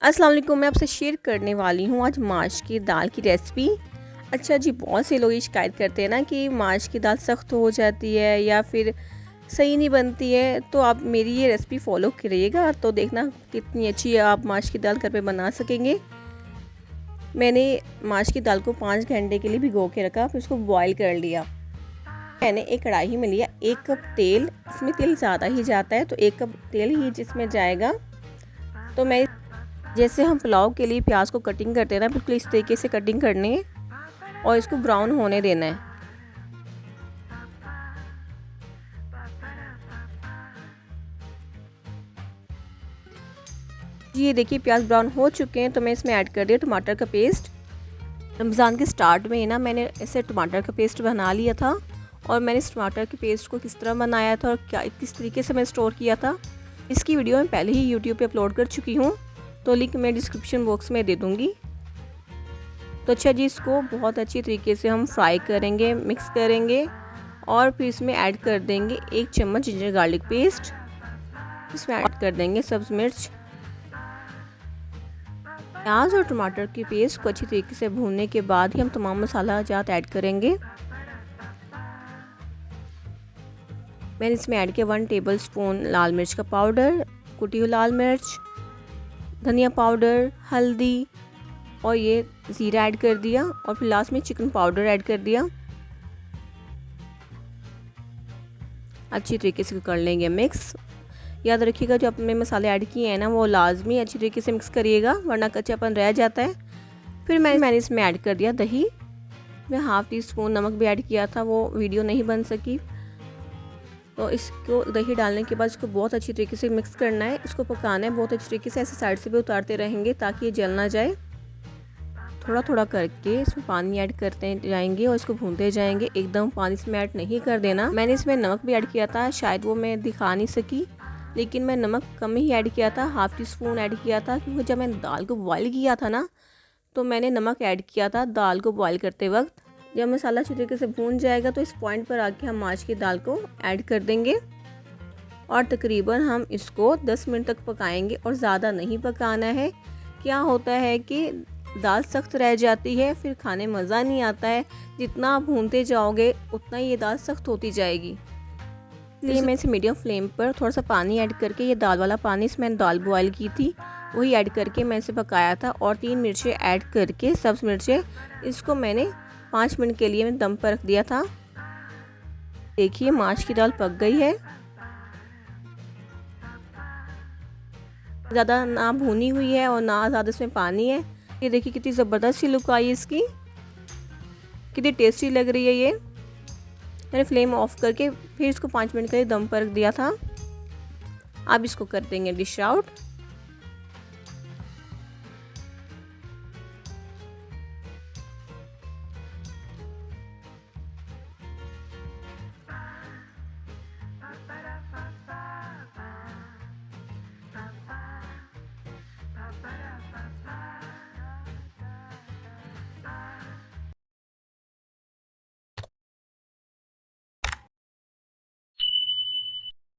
अस्सलाम वालेकुम। मैं आपसे शेयर करने वाली हूँ आज माश की दाल की रेसिपी। अच्छा जी, बहुत से लोग ये शिकायत करते हैं ना कि माश की दाल सख्त हो जाती है या फिर सही नहीं बनती है, तो आप मेरी ये रेसिपी फॉलो करिएगा तो देखना कितनी अच्छी आप माश की दाल घर पे बना सकेंगे। मैंने माश की दाल को 5 घंटे के लिए भिगो के रखा, फिर उसको बॉयल कर लिया। मैंने एक कढ़ाई में लिया 1 कप तेल। इसमें तेल ज़्यादा ही जाता है तो 1 कप तेल ही जिसमें जाएगा। तो मैं जैसे हम पुलाव के लिए प्याज को कटिंग करते हैं ना, बिल्कुल इस तरीके से कटिंग करनी है और इसको ब्राउन होने देना है। जी ये देखिए प्याज ब्राउन हो चुके हैं, तो मैं इसमें ऐड कर दिया टमाटर का पेस्ट। रमज़ान के स्टार्ट में ना मैंने ऐसे टमाटर का पेस्ट बना लिया था और मैंने इस टमाटर के पेस्ट को किस तरह बनाया था और क्या किस तरीके से मैं स्टोर किया था, इसकी वीडियो मैं पहले ही यूट्यूब पे अपलोड कर चुकी हूँ, तो लिंक मैं डिस्क्रिप्शन बॉक्स में दे दूँगी। तो अच्छा जी, इसको बहुत अच्छी तरीके से हम फ्राई करेंगे, मिक्स करेंगे और फिर इसमें ऐड कर देंगे 1 चम्मच जिंजर गार्लिक पेस्ट। इसमें ऐड कर देंगे सब्ज़ मिर्च। प्याज और टमाटर की पेस्ट को अच्छी तरीके से भूनने के बाद ही हम तमाम मसाला जात ऐड करेंगे। मैंने इसमें ऐड किया 1 टेबल स्पून लाल मिर्च का पाउडर, कुटी हुई लाल मिर्च, धनिया पाउडर, हल्दी और ये ज़ीरा ऐड कर दिया और फिर लास्ट में चिकन पाउडर ऐड कर दिया। अच्छी तरीके से कर लेंगे मिक्स। याद रखिएगा जो आपने मसाले ऐड किए हैं ना, वो लाजमी अच्छी तरीके से मिक्स करिएगा, वरना कच्चापन रह जाता है। फिर मैंने इसमें ऐड कर दिया दही। मैं हाफ़ टी स्पून नमक भी ऐड किया था, वो वीडियो नहीं बन सकी। तो इसको दही डालने के बाद इसको बहुत अच्छी तरीके से मिक्स करना है, इसको पकाना है बहुत अच्छी तरीके से। ऐसे साइड से भी उतारते रहेंगे ताकि ये जल ना जाए। थोड़ा थोड़ा करके इसमें पानी ऐड करते जाएंगे और इसको भूनते जाएंगे, एकदम पानी इसमें ऐड नहीं कर देना। मैंने इसमें नमक भी ऐड किया था, शायद वो मैं दिखा नहीं सकी, लेकिन मैं नमक कम ही ऐड किया था, हाफ़ टी स्पून ऐड किया था, क्योंकि जब मैंने दाल को बॉयल किया था ना तो मैंने नमक ऐड किया था दाल को बॉयल करते वक्त। जब मसाला अच्छी तरीके से भून जाएगा तो इस पॉइंट पर आके हम माश की दाल को ऐड कर देंगे और तकरीबन हम इसको 10 मिनट तक पकाएंगे और ज़्यादा नहीं पकाना है। क्या होता है कि दाल सख्त रह जाती है, फिर खाने मज़ा नहीं आता है, जितना आप भूनते जाओगे उतना ही ये दाल सख्त होती जाएगी। इसलिए मैं इसे मीडियम फ्लेम पर थोड़ा सा पानी ऐड करके, ये दाल वाला पानी इसमें दाल बॉयल की थी वही ऐड करके मैं इसे पकाया था और 3 मिर्चें ऐड करके सब्ज़ मिर्चें, इसको मैंने 5 मिनट के लिए मैं दम पर रख दिया था। देखिए माश की दाल पक गई है, ज़्यादा ना भुनी हुई है और ना ज़्यादा इसमें पानी है। ये देखिए कितनी ज़बरदस्त सी लुक आई है इसकी, कितनी टेस्टी लग रही है ये। मैंने फ्लेम ऑफ करके फिर इसको 5 मिनट के लिए दम पर रख दिया था। अब इसको कर देंगे डिश आउट।